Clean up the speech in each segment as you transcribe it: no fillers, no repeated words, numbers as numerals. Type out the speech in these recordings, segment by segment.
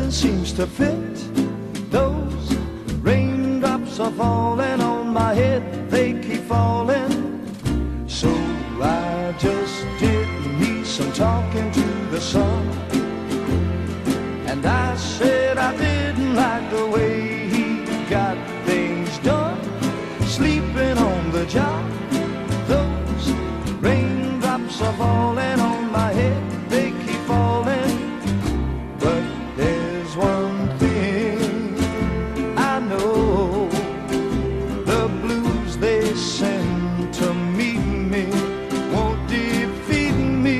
nothing seems to fit. Those raindrops are falling on my head, they keep falling. So I just did me some talking to the sun, and I said I didn't like the way he got things done, sleeping on the job. Those raindrops are falling on my head, they keep falling. But there's one thing I know, the blues they send to meet me won't defeat me.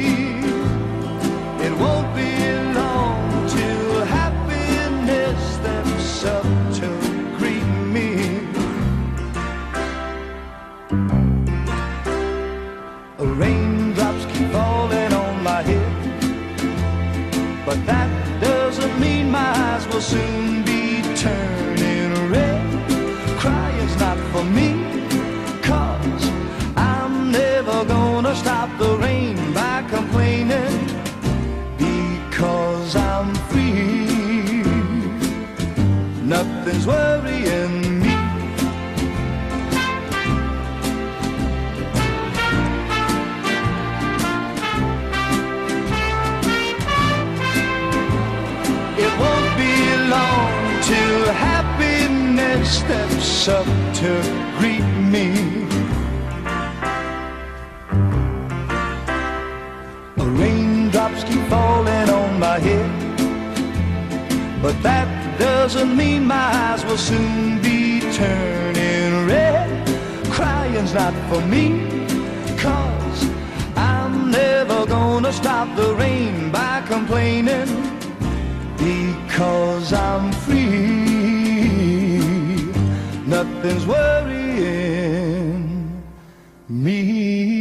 It won't be long till happiness steps up to greet me. Raindrops keep falling on my head, but that doesn't mean my eyes will soon be turning red. Crying's not for me, 'cause I'm never gonna stop the rain by complaining, because I'm free. Nothing's worrying me. It won't be long till happiness steps up to greet me. Raindrops keep falling on my head, but that doesn't mean my eyes will soon be turning red. Crying's not for me, 'cause I'm never gonna stop the rain by complaining, because I'm free. Nothing's worrying me.